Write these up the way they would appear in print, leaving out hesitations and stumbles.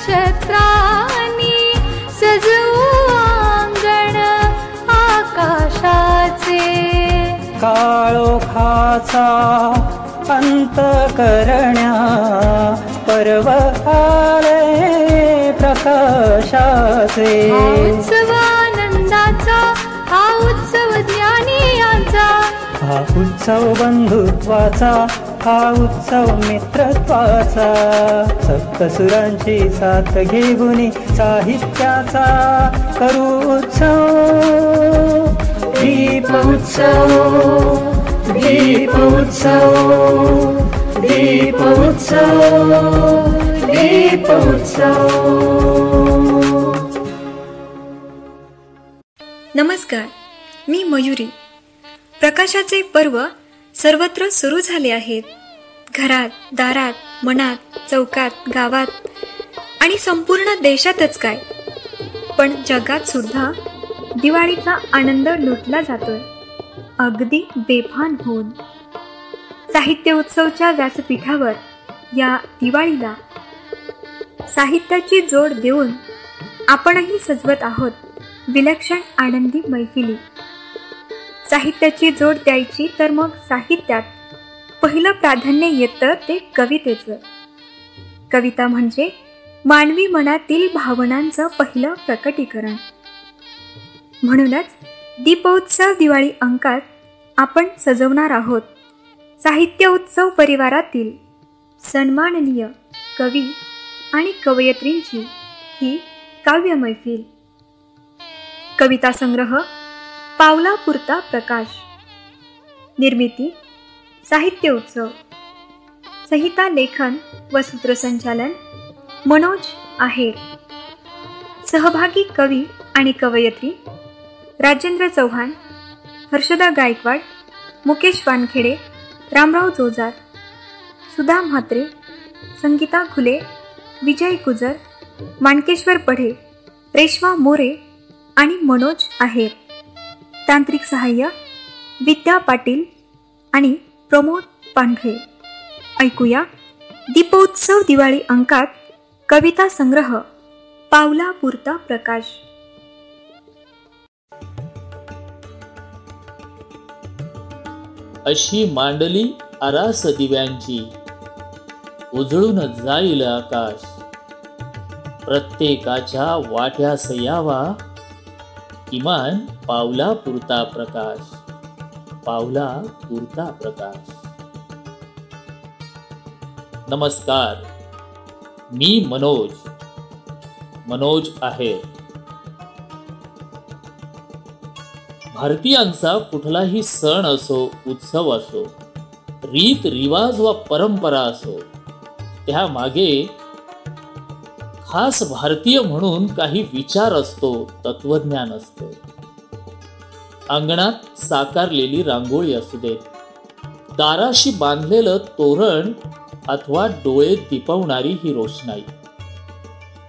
नक्षत्रांनी सजवू अंगण आकाशाचे. काळोखाचा अंत करण्या पर्व आले प्रकाशाचे. हा उत्सव आनंदाचा, हा उत्सव ज्ञानी यांचा, हा उत्सव बंधुत्वाचा, हा उत्सव मित्रत्वाचा. सप्तसुरांची साथ घेऊन साहित्याचा करू उत्सव. दीप उत्सव, दीप उत्सव, दीप उत्सव, दीप उत्सव. नमस्कार, मी मयुरी. प्रकाशाचे पर्व सर्वत्र सुरू झाले आहेत. घरात, दारात, मनात, चौकात, गावात आणि संपूर्ण देशातच काय, पण जगात सुद्धा दिवाळीचा आनंद लुटला जातोय, अगदी बेभान होऊन. साहित्य उत्सवच्या व्यासपीठावर या दिवाळीला साहित्याची जोड देऊन आपणही सजवत आहोत विलक्षण आनंदी मैफिली. साहित्याची जोड द्यायची तर मग साहित्यात पहिलं प्राधान्य येतं ते कवितेचं. कविता म्हणजे मानवी मनातील भावनांचं पहिलं प्रकटीकरण. म्हणूनच दीपोत्सव दिवाळी अंकात आपण सजवणार आहोत साहित्य उत्सव परिवारातील सन्माननीय कवी आणि कवयित्रींची ही काव्य मैफिल. कविता संग्रह पावलापुरता प्रकाश. निर्मिती साहित्य उत्सव. संहिता लेखन व सूत्रसंचालन मनोज आहेर. सहभागी कवी आणि कवयित्री राजेंद्र चव्हाण, हर्षदा गायकवाड, मुकेश वानखेडे, रामराव जोजार, सुधा म्हात्रे, संगीता खुले, विजय गुजर, माणकेश्वर पढे, रेश्मा मोरे आणि मनोज आहेर. तांत्रिक सहाय्य विद्या पाटील आणि प्रमोद पांढरे. ऐकूया दीपोत्सव दिवाळी अंकात कविता संग्रह पावलापुरता प्रकाश. अशी मांडली आरास दिव्यांची, उजळून जाईल आकाश. प्रत्येकाच्या वाट्यास यावा किमान पावला पुरता प्रकाश, पावला पुरता प्रकाश. नमस्कार, मी मनोज आहेर. भारतीयांचा कुठलाही सण असो, उत्सव असो, रीत रिवाज व परंपरा असो, त्यामागे खास भारतीय म्हणून काही विचार असतो, तत्वज्ञान असतं. अंगणात साकारलेली रांगोळी असू देत, दाराशी बांधलेलं तोरण अथवा डोळे दिपवणारी ही रोषणाई,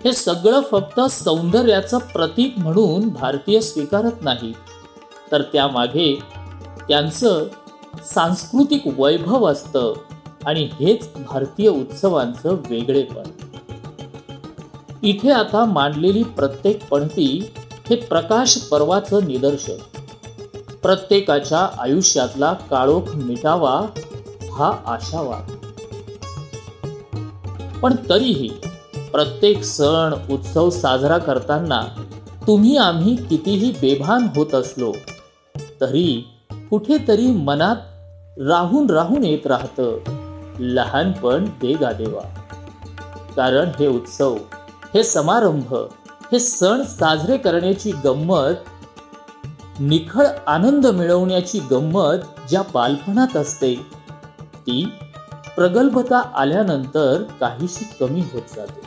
हे सगळं फक्त सौंदर्याचं प्रतीक म्हणून भारतीय स्वीकारत नाही, तर त्यामागे त्यांचं सांस्कृतिक वैभव असतं. आणि हेच भारतीय उत्सवांचं वेगळेपण. इथे आता मांडलेली प्रत्येक पंक्ती हे प्रकाश पर्वाचं निदर्शन. प्रत्येकाच्या आयुष्यातला काळोख मिटावा हा आशावाद. पण तरीही प्रत्येक सण उत्सव साजरा करताना तुम्ही आम्ही कितीही बेभान होत असलो तरी कुठेतरी मनात राहून येत राहतं लहानपण देगा देवा. कारण हे उत्सव, हे समारंभ, हे सण साजरे करण्याची गंमत, निखळ आनंद मिळवण्याची गंमत ज्या बालपणात असते ती प्रगल्भता आल्यानंतर काहीशी कमी होत जाते.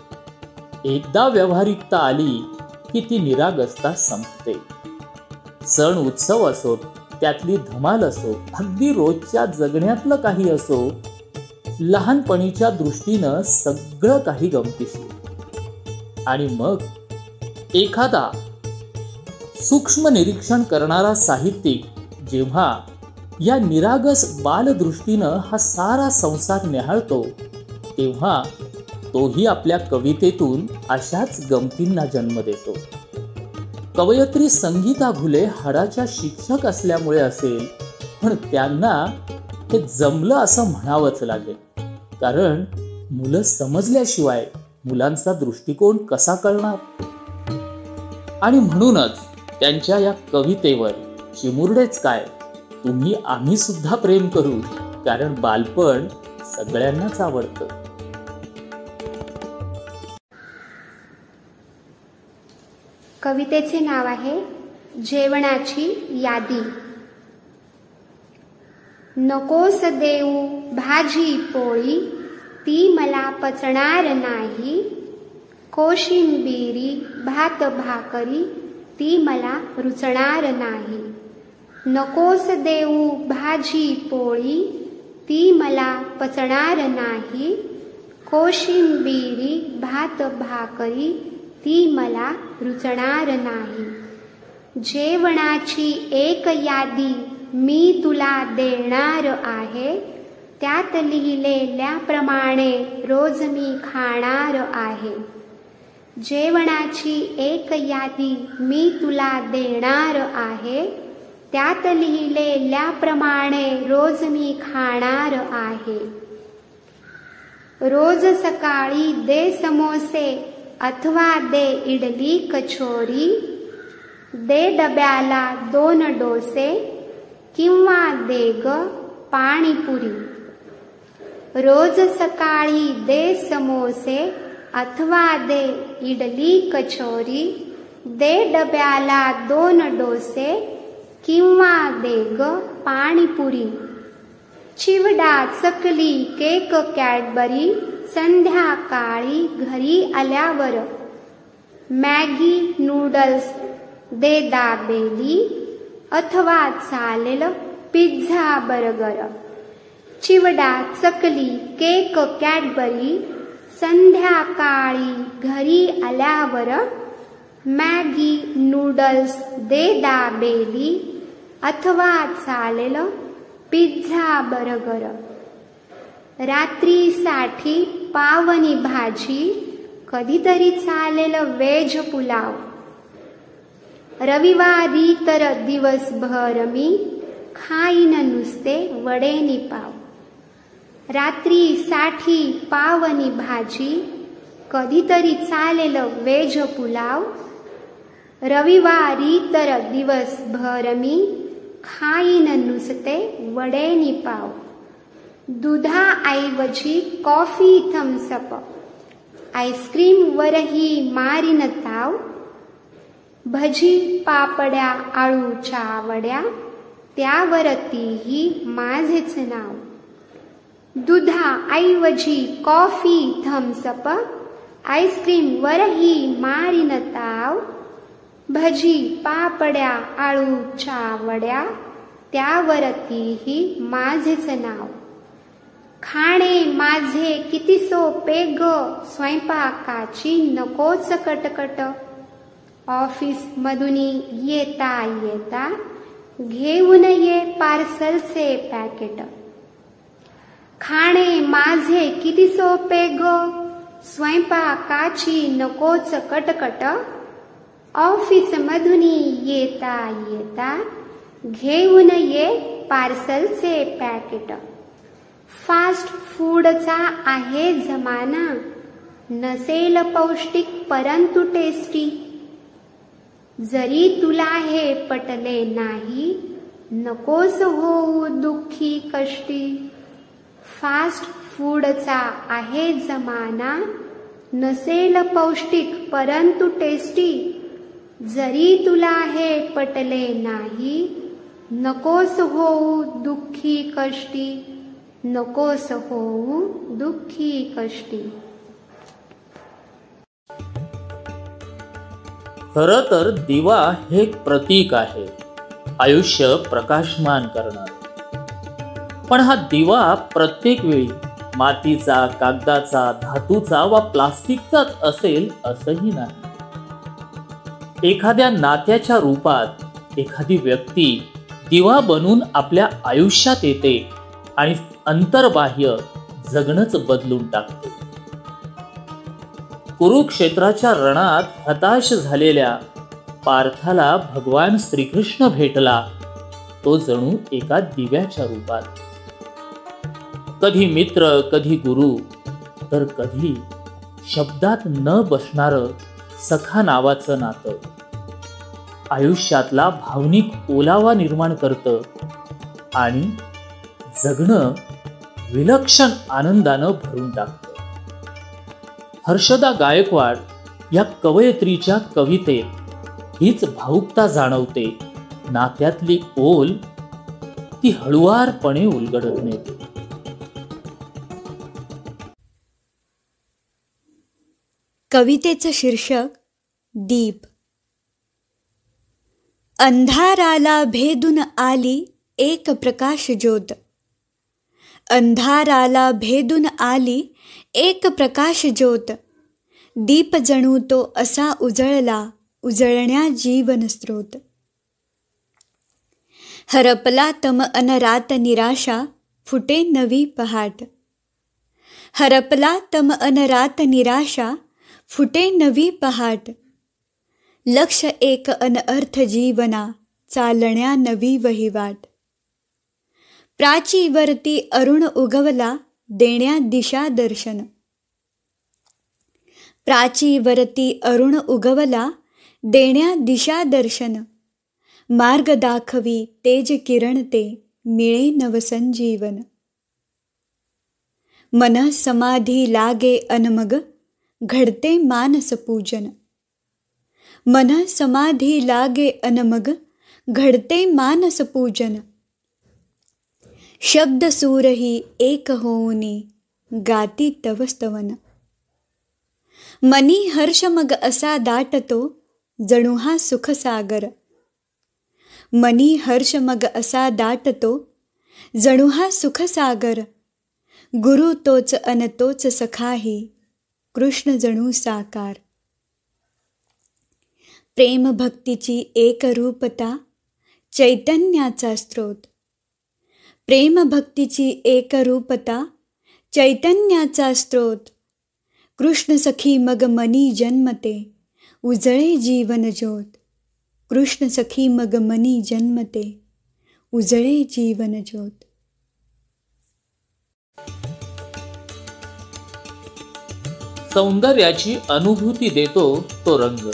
एकदा व्यावहारिकता आली की ती निरागसता संपते. सण उत्सव असो, त्यातली धमाल असो, अगदी रोजच्या जगण्यातलं काही असो, लहानपणीच्या दृष्टीनं सगळं काही गमतीशीर. आणि मग एखादा सूक्ष्म निरीक्षण करणारा साहित्यिक जेव्हा या निरागस बालदृष्टीनं हा सारा संसार निहाळतो तेव्हा तोही आपल्या कवितेतून अशाच गमतींना जन्म देतो. कवयित्री संगीता घुले हाडाच्या शिक्षक असल्यामुळे असेल, पण त्यांना हे जमलं असं म्हणावंच लागेल. कारण मुलं समजल्याशिवाय मुलांचा दृष्टिकोन कसा कळणार. आणि म्हणूनच त्यांच्या या कवितेवर चिमुरडेच काय, तुम्ही आम्ही सुद्धा प्रेम करू, कारण बालपण सगळ्यांनाच आवडतं. कवितेचे नाव आहे जेवणाची यादी. नकोस देऊ भाजी पोळी, ती मला पचणार नाही. कोशिंबिरी भात भाकरी, ती मला रुचणार नाही. नकोस देऊ भाजी पोळी, ती मला पचणार नाही. कोशिंबिरी भात भाकरी, ती मला रुचणार नाही. जेवणाची एक यादी मी तुला देणार आहे. त्यात लिहिलेल्याप्रमाणे रोज मी खाणार आहे. जेवणाची एक यादी मी तुला देणार आहे. त्यात लिहिलेल्याप्रमाणे रोज मी खाणार आहे. रोज सकाळी दे समोसे अथवा दे इडली कचोरी. दे डब्याला 2 डोसे किंवा दे ग पाणीपुरी. रोज सकाळी दे समोसे अथवा दे इडली कचोरी. दे डब्याला 2 डोसे किंवा दे ग पाणीपुरी. चिवडा चकली केक कॅडबरी संध्याकाळी घरी आल्यावर. मॅगी नूडल्स दे दाबेली अथवा चालेल पिझ्झा बर्गर. चिवडा चकली केक कॅडबरी संध्याकाळी घरी आल्यावर. मॅगी नूडल्स दे दाबेली अथवा चालेल पिझ्झा बर्गर. रात्रीसाठी पावनी भाजी, कधीतरी चालेल वेज पुलाव. रविवारी तर दिवसभर मी खाईन नुसते वडेनी पाव. रात्रीसाठी पावनी भाजी, कधीतरी चालेल वेज पुलाव. रविवारी तर दिवसभर मी खाईन नुसते वडेनी पाव. दुधाऐवजी कॉफी थम्सअप, आईस्क्रीमवरही मारीन ताव. भजी पापड्या आळूच्या वड्या, त्यावरतीही माझेच नाव. दुधाऐवजी कॉफी थम्सअप, आईस्क्रीमवरही मारीन ताव. भजी पापड्या आळूच्या वड्या, त्यावरतीही माझेच नाव. खाणे माझे किती सोपे ग, स्वयंपाकाची नकोच कटकट. ऑफिस मधून येता येता घेऊन ये पार्सलचे पॅकेट. खाणे माझे किती सोपे ग, स्वयंपाकाची नकोच कटकट. ऑफिस मधून येता येता घेऊन ये पार्सलचे पॅकेट. फास्ट फूडचा आहे जमाना, नसेल पौष्टिक परंतु टेस्टी. जरी तुला हे पटले नाही, नकोस होऊ दुःखी कष्टी. फास्ट फूडचा आहे जमाना, नसेल पौष्टिक परंतु टेस्टी. जरी तुला हे पटले नाही, नकोस होऊ दुःखी कष्टी. नकोस होऊ दुःखी कष्टी. खरं तर दिवा हे एक प्रतीक आहे, आयुष्य प्रकाशमान करणार. पण हा दिवा प्रत्येक वेळी मातीचा, कागदाचा, धातूचा वा प्लास्टिकचाच असेल असंही नाही. एखाद्या नात्याच्या रूपात एखादी व्यक्ती दिवा बनून आपल्या आयुष्यात येते आणि अंतर्बाह्य जगणंच बदलून टाकते. कुरुक्षेत्राच्या रणात हताश झालेल्या पार्थाला भगवान श्रीकृष्ण भेटला, तो जणू एका दिव्याच्या रूपात. कधी मित्र, कधी गुरु, तर कधी शब्दात न बसणारं सखा नावाचं नातं आयुष्यातला भावनिक ओलावा निर्माण करतं आणि जगणं विलक्षण आनंदानं भरून टाकतं. हर्षदा गायकवाड या कवयित्रीच्या कवितेत हीच भावुकता जाणवते. नात्यातली ओल ती हळुवारपणे उलगडत नेते. कवितेचं शीर्षक दीप. अंधाराला भेदून आली एक प्रकाश ज्योत. अंधाराला भेदून आली एक प्रकाश ज्योत. दीप जणू तो असा उजळला, उजळण्या जीवन स्रोत. हरपला तम अन रात निराशा, फुटे नवी पहाट. हरपला तम अन रात निराशा, फुटे नवी पहाट. लक्ष एक अन अर्थ जीवना, चालण्या नवी वहिवाट. प्राचीवरती अरुण उगवला, देण्या दिशा दर्शन. प्राचीवरती अरुण उगवला, देण्या दिशा दर्शन. मार्ग दाखवी तेज किरण ते, मिळे नवसंजीवन. मन समाधी लागे अनमग, घडते मानस पूजन. मन समाधी लागे अनमग, घडते मानस पूजन. शब्द सूरही एक होऊनी, गाती तव स्तवन. मनी हर्ष मग असा दाटतो, जणू हा सुखसागर. मनी हर्ष मग असा दाटतो, जणू हा सुखसागर. गुरु तोच अन तोच सखाही, कृष्ण जणू साकार. प्रेम भक्तीची एकरूपता, चैतन्याचा स्रोत. प्रेम भक्तीची एकरूपता, चैतन्याचा स्रोत. कृष्ण सखी मग मनी जन्मते, उजळे जीवन ज्योत. कृष्ण सखी मग मनी जन्मते, उजळे जीवन ज्योत. सौंदर्याची अनुभूती देतो तो रंग.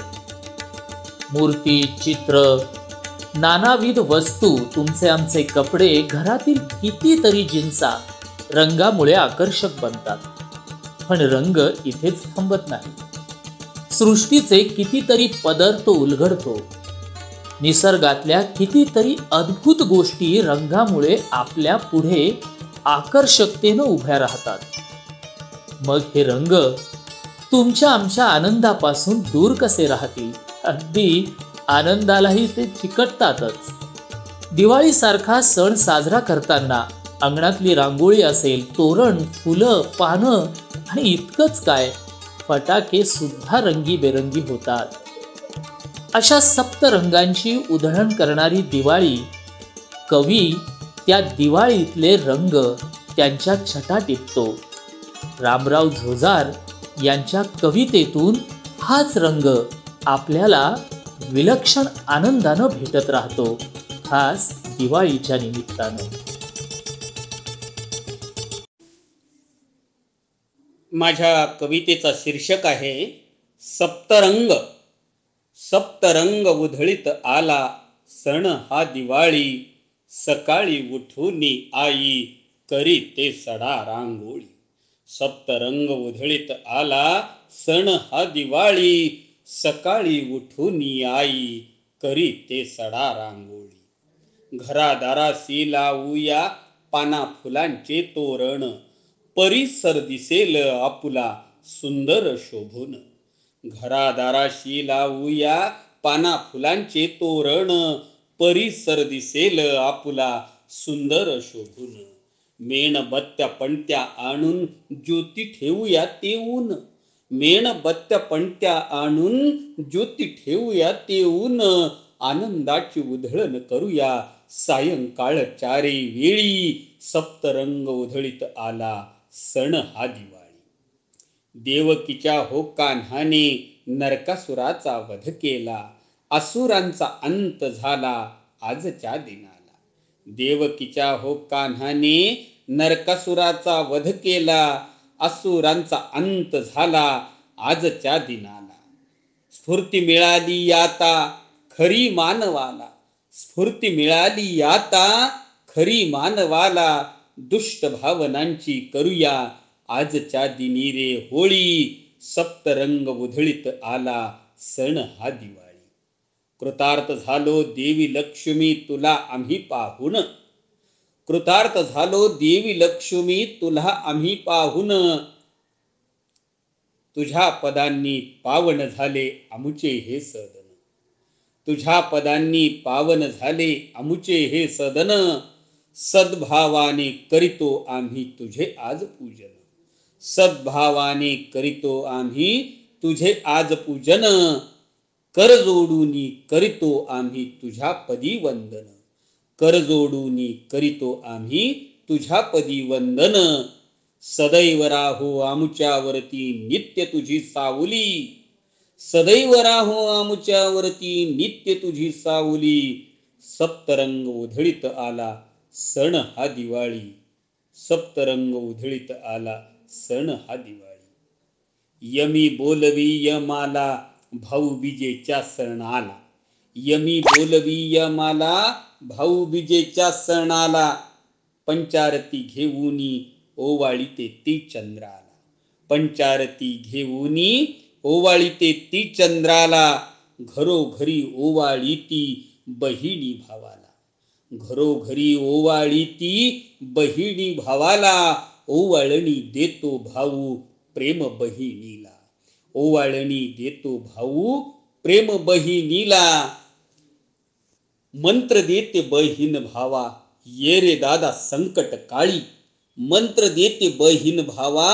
मूर्ती, चित्र, नानाविध वस्तू, तुमचे आमचे कपडे, घरातील कितीतरी जिन्सा रंगामुळे आकर्षक बनतात. पण रंग इथेच थांबत नाही. सृष्टीचे कितीतरी पदर तो उलगडतो. निसर्गातल्या कितीतरी अद्भुत गोष्टी रंगामुळे आपल्या पुढे आकर्षकतेनं उभ्या राहतात. मग हे रंग तुमच्या आमच्या आनंदापासून दूर कसे राहतील? अगदी आनंदालाही ते चिकटतातच. दिवाळीसारखा सण साजरा करताना अंगणातली रांगोळी असेल, तोरण, फुलं, पानं आणि इतकंच काय, फटाके सुद्धा रंगीबेरंगी होतात. अशा सप्तरंगांची उधळण करणारी दिवाळी, कवी त्या दिवाळीतले रंग त्यांच्या छटा टिपतो. रामराव झोजार यांच्या कवितेतून हाच रंग आपल्याला विलक्षण आनंदानं भेटत राहतो, खास दिवाळीच्या निमित्तानं. माझ्या कवितेचा शीर्षक आहे सप्तरंग. सप्तरंग उधळीत आला, सण हा दिवाळी. सकाळी उठूनी आई, करी ते सडा रांगोळी. सप्तरंग उधळीत आला, सण हा दिवाळी. सकाळी उठूनी आई, करी ते सडा रांगोळी. घरादारासी लावूया पाना फुलांचे तोरण. परिसर दिसेल आपुला सुंदर शोभून. घरादाराशी लावूया पाना फुलांचे तोरण. परिसर दिसेल आपुला सुंदर शोभून. मेणबत्त्या पणत्या आणून ज्योती ठेवूया तेऊन. मेणबत्त्या पणत्या आणून ज्योती ठेवूया तेऊन. आनंदाची उधळण करूया सायंकाळ चारी वेळी. सप्तरंग उधळीत आला, सण हा दिवाळी. देवकीच्या हो कान्हाने नरकासुराचा वध केला, असुरांचा अंत झाला आजच्या दिनाला. देवकीच्या हो कान्हाने नरकासुराचा वध केला, असुरांचा अंत झाला आजच्या दिनाला. स्फूर्ती मिळाली आता खरी मानवाला, स्फूर्ती मिळाली आता खरी मानवाला. दुष्ट भावनांची करूया आजच्या दिनी रे होळी, सप्तरंग उधळीत आला सण हा दिवाळी. कृतार्थ झालो देवी लक्ष्मी तुला आम्ही पाहून, कृतार्थ झालो देवी लक्ष्मी तुला आम्ही पाहून. तुझ्या पदांनी पावन झाले आमुचे हे सदन, तुझ्या पदांनी पावन झाले आमुचे हे सदन. सद्भावाने करीतो आम्ही तुझे आज पूजन, सद्भावाने करीतो आम्ही तुझे आज पूजन. कर जोडूनी करीतो आम्ही तुझ्या पदी वंदन, कर जोडूनी करीतो आम्ही तुझ्या पदी वंदन. सदैव राहो आमुच्यावरती नित्य तुझी सावली, सदैव राहो आमुच्यावरती नित्य तुझी सावली. सप्तरंग उधळीत आला सण हा दिवाळी, सप्तरंग उधळीत आला सण हा दिवाळी. यमी बोलवी यमाला भाऊबीजेच्या सणाला, यमी बोलवी यमाला भाऊबीजेच्या सणाला. पंचारती घेऊनी ओवाळीते ती चंद्राला, पंचारती घेऊनी ओवाळीते ती चंद्राला. घरोघरी ओवाळीती बहिणी भावाला, घरोघरी ओवाळीती बहिणी भावाला. ओवाळणी देतो भाऊ प्रेम बहिणीला, ओवाळणी देतो भाऊ प्रेम बहिणीला. मंत्र देते बहीण भावा ये रे दादा संकट काळी, मंत्र देते बहीण भावा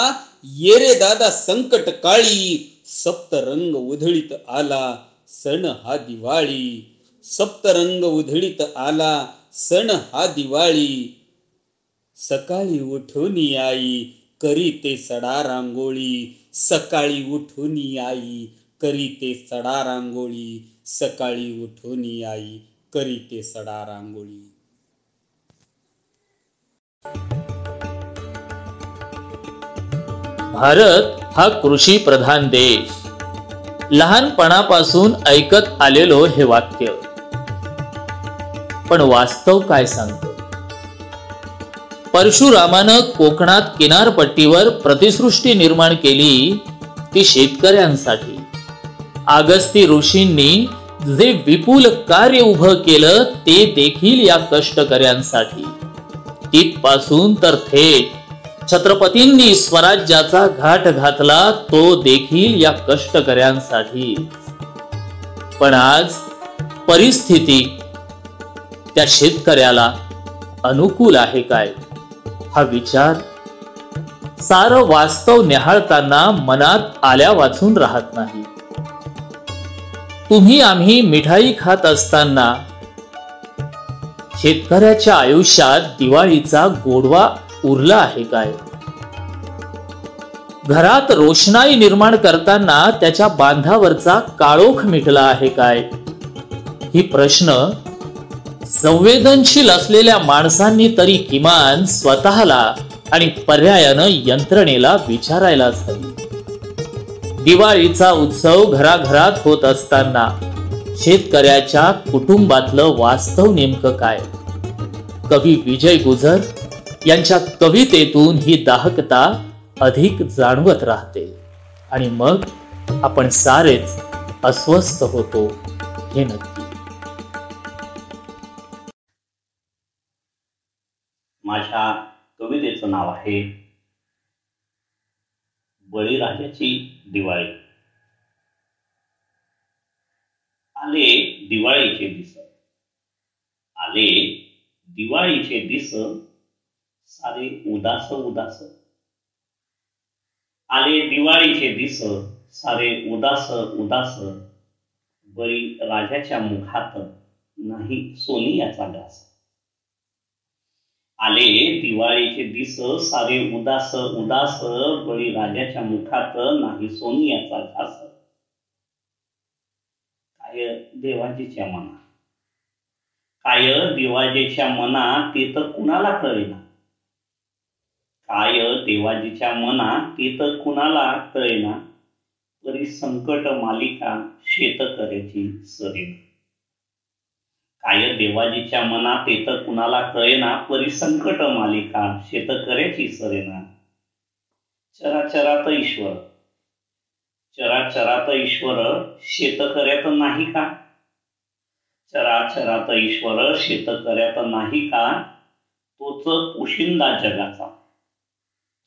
ये रे दादा संकट काळी. सप्तरंग उधळीत आला सण हा दिवाळी, सप्तरंग उधळीत आला सण हा दिवाळी. सकाळी उठून आई करीते सडा रांगोळी, सकाळी उठून आई करीते सडा रांगोळी, सकाळी उठून आई करीते सडा रांगोळी. भारत हा कृषी प्रधान देश. लहानपणापासून ऐकत आलेलो हे वाक्य, पण वास्तव काय सांगतं? परशुरामानं कोकणात किनारपट्टीवर प्रतिसृष्टी निर्माण केली ती शेतकऱ्यांसाठी. अगस्ती ऋषींनी जे विपुल कार्य उभं केलं ते देखील या कष्टकऱ्यांसाठी. तिथपासून तर थेट छत्रपतींनी स्वराज्याचा घाट घातला तो देखील या कष्टकऱ्यांसाठी. पण आज परिस्थिती त्या शेतकऱ्याला अनुकूल आहे काय, हा विचार सारं वास्तव निहाळताना मनात आल्या वाचून राहत नाही. तुम्ही आम्ही मिठाई खात असताना शेतकऱ्याच्या आयुष्यात दिवाळीचा गोडवा उरला आहे काय? घरात रोषणाई निर्माण करताना त्याच्या बांधावरचा काळोख मिटला आहे काय? ही प्रश्न संवेदनशील असलेल्या माणसांनी तरी किमान स्वतःला आणि पर्यायानं यंत्रणेला विचारायलाच हवी. दिवाळीचा उत्सव घराघरात होत असताना शेतकऱ्याच्या कुटुंबातलं वास्तव नेमकं काय? कवी विजय गुजर यांच्या कवितेतून ही दाहकता अधिक जाणवत राहते आणि मग आपण सारेच अस्वस्थ होतो हे नक्की. माझ्या कवितेचं नाव आहे बळीराजाची दिवाळी. आले दिवाळीचे दिस, आले दिवाळीचे दिस, सारे उदास उदास. आले दिवाळीचे दिस, सारे उदास उदास. बळी राजाच्या मुखात नाही सोनियाचा घास. आले दिवाळीचे दिस सारे उदास उदास, बळी राजाच्या मुखात नाही सोनियाचा घास. काय देवाजीच्या मना, काय देवाजीच्या मना ते तर कुणाला कळेना. काय देवाजीच्या मना ते तर कुणाला कळेना. तरी संकट मालिका शेतकऱ्याची सरेना. काय देवाजीच्या मना ते तर कुणाला कळेना. परी संकट मालिका शेतकऱ्याची सरेना. चराचरात ईश्वर, चराचरात ईश्वर शेतकऱ्यात नाही का. चराचरात ईश्वर शेतकऱ्यात नाही का. तोच पोशिंदा जगाचा.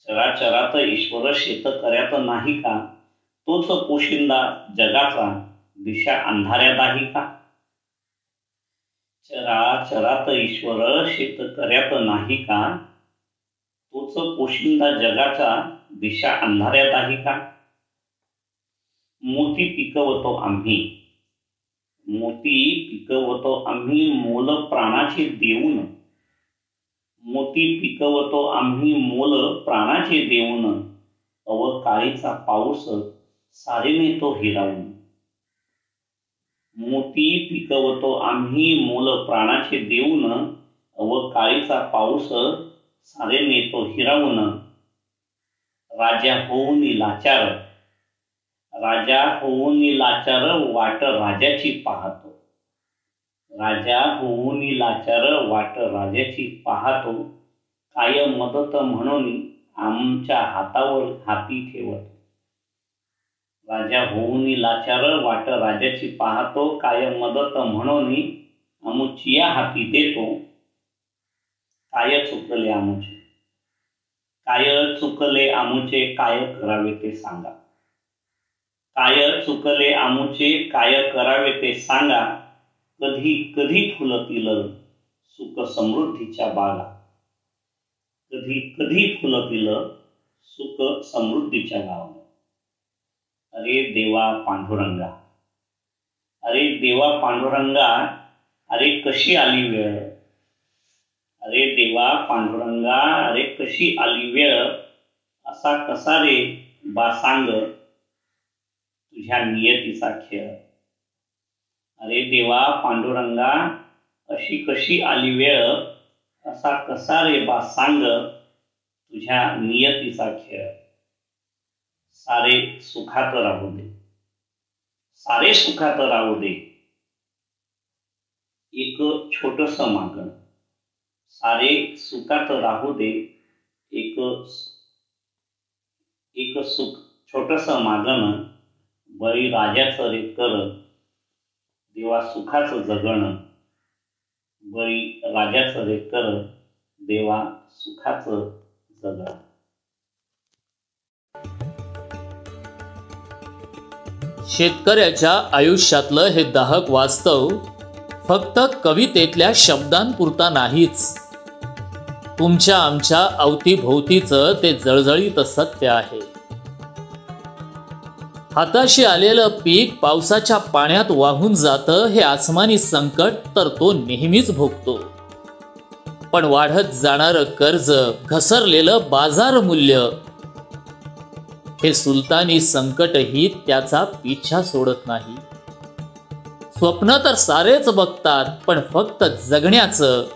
चराचरात ईश्वर शेतकऱ्यात नाही का. तोच पोशिंदा जगाचा. दिशा अंधाऱ्यात आहे का. चराचरात ईश्वर शेतकऱ्यात नाही का. तोच पोशिंदा जगाचा. दिशा अंधाऱ्यात आहे का. मोती पिकवतो आम्ही, मोती पिकवतो आम्ही मोल प्राणाचे देऊन. मोती पिकवतो आम्ही मोल प्राणाचे देऊन. अवकाळीचा पाऊस सारे नेतो हिरावून. मोती पिकवतो आम्ही मोल प्राणाचे देऊन. अवकाळीचा पाऊस सारे नेतो हिरावून. राजा होऊन लाचार, राजा होऊन लाचार वाट राजाची पाहतो. राजा होऊन लाचार वाट राजाची पाहतो. काय मदत म्हणून आमच्या हातावर हाती ठेवतो. राजा होऊन लाचार वाट राजाची पाहतो. काय मदत म्हणून आमुचिया हाती देतो. काय चुकले आमुचे, काय चुकले आमुचे काय करावे ते सांगा. काय चुकले आमुचे काय करावे ते सांगा. कधी कधी फुलतील सुख समृद्धीच्या बागा. कधी कधी फुलतील सुख समृद्धीच्या गावा. अरे देवा पांडुरंगा, अरे देवा पांडुरंगा, अरे कशी आली वेळ. अरे देवा पांडुरंगा, अरे कशी आली वेळ. असा कसा रे बा सांग तुझ्या नियतीचा खेळ. अरे देवा पांडुरंगा, अशी कशी आली वेळ. असा कसा रे बा सांग तुझ्या नियतीचा खेळ. सारे सुखात राहू दे, सारे सुखात राहू दे. एक छोटस मागण. सारे सुखात राहू दे. एक सुख छोटस मागण. बळी राजाचं रे कर देवा सुखाचं जगण. बळी राजाचं रे कर देवा सुखाचं जगण. शेतकऱ्याच्या आयुष्यातलं हे दाहक वास्तव फक्त कवितेतल्या शब्दांपुरता नाहीच, तुमच्या आमच्या अवतीभोवतीचं ते जळजळीत सत्य आहे. हाताशी आलेलं पीक पावसाच्या पाण्यात वाहून जातं हे आसमानी संकट तर तो नेहमीच भोगतो. पण वाढत जाणारं कर्ज, घसरलेलं बाजार मूल्य हे सुलतानी संकटही त्याचा पिछा सोडत नाही. स्वप्न तर सारेच बघतात, पण फक्त जगण्याचं,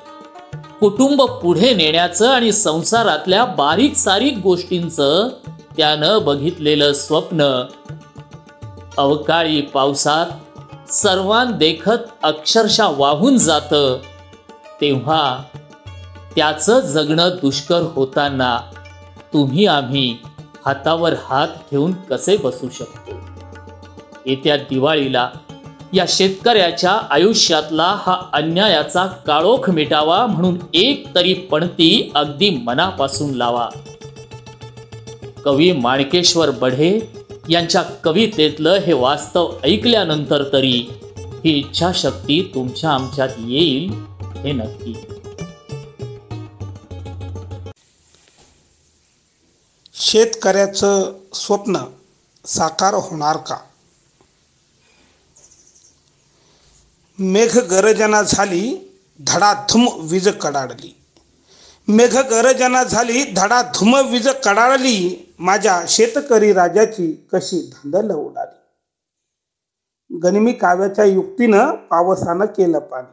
कुटुंब पुढे नेण्याचं आणि संसारातल्या बारीक सारीक गोष्टींचं त्यानं बघितलेलं स्वप्न अवकाळी पावसात सर्वांदेखत अक्षरशः वाहून जातं. तेव्हा त्याचं जगणं दुष्कर होताना तुम्ही आम्ही हातावर हात घेऊन कसे बसू शकतो. येत्या दिवाळीला या शेतकऱ्याच्या आयुष्यातला हा अन्यायाचा काळोख मिटावा म्हणून एक तरी पणती अगदी मनापासून लावा. कवी माणकेश्वर बढे यांच्या कवितेतलं हे वास्तव ऐकल्यानंतर तरी ही इच्छाशक्ती तुमच्या आमच्यात येईल हे नक्की. शेतकऱ्याचं स्वप्न साकार होणार का? मेघ गर्जना झाली, धडाधुम वीज कडाडली. मेघ गरजना झाली, धडाधुम वीज कडाळली, माझ्या शेतकरी राजाची कशी धांदल उडाली. गनिमी काव्याच्या युक्तीनं पावसानं केलं पाणी,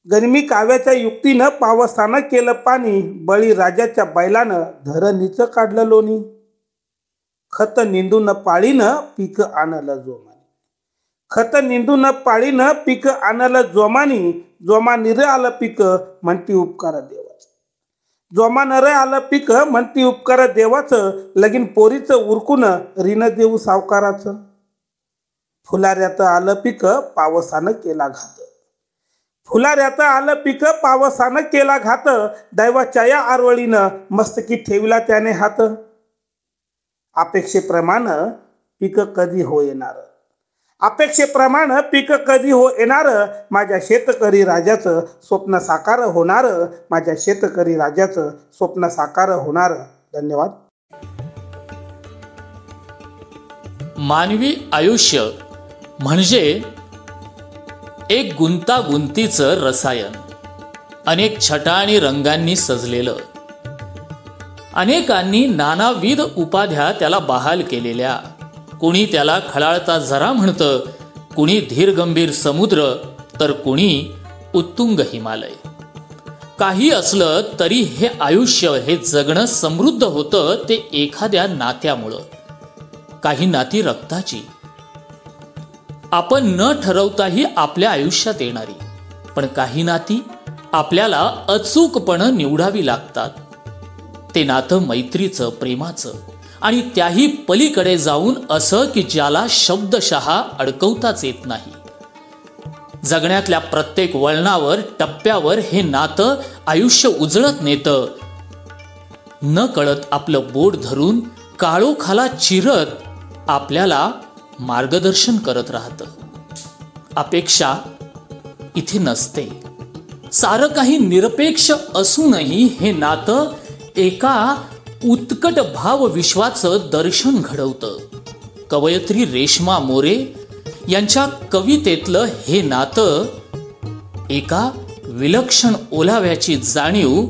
गनिमी काव्याच्या युक्तीनं पावसानं केलं पाणी, बळी राजाच्या बैलानं धरणीचं काढलं लोणी. खत निंदून पाळीनं पीक आणलं जोमानी, खत निंदून पाळीनं पीक आणलं जोमानी, जोमानी रे आलं पीक म्हणती उपकार देवाचं, जोमानं रे आलं पीक म्हणती उपकार देवाचं, लगीन पोरीचं उरकून ऋण देऊ सावकाराचं. फुलाऱ्यात आलं पीक पावसानं केला घात, फुलाऱ्यात आलं पीक पावसानं केला घात, दैवाच्या या आरवळीनं मस्तकी ठेवला त्याने हात. अपेक्षेप्रमाणे पीक कधी हो येणार, अपेक्षेप्रमाणे पीक कधी हो येणार, माझ्या शेतकरी राजाचं स्वप्न साकार होणार, माझ्या शेतकरी राजाचं स्वप्न साकार होणार. धन्यवाद. मानवी आयुष्य म्हणजे एक गुंतागुंतीचं रसायन, अनेक छटा आणि रंगांनी सजलेलं, अनेकांनी नानाविध उपाध्या त्याला बहाल केलेल्या. कुणी त्याला खळाळता झरा म्हणतं, कुणी धीरगंभीर समुद्र, तर कुणी उत्तुंग हिमालय. काही असलं तरी हे आयुष्य, हे जगणं समृद्ध होतं ते एखाद्या नात्यामुळं. काही नाती रक्ताची, आपण न ठरवताही आपल्या आयुष्यात येणारी, पण काही नाती आपल्याला अचूकपणं निवडावी लागतात. ते नातं मैत्रीचं, प्रेमाचं आणि त्याही पलीकडे जाऊन असं की ज्याला शब्दशः अडकवताच येत नाही. जगण्यातल्या प्रत्येक वळणावर, टप्प्यावर हे नातं आयुष्य उजळत नेतं. न कळत आपलं बोट धरून काळोखाला चिरत आपल्याला मार्गदर्शन करत राहतं. अपेक्षा इथे नसते. सारं काही निरपेक्ष असूनही हे नातं एका उत्कट भावविश्वाचं दर्शन घडवतं. कवयित्री रेश्मा मोरे यांच्या कवितेतलं हे नातं एका विलक्षण ओलाव्याची जाणीव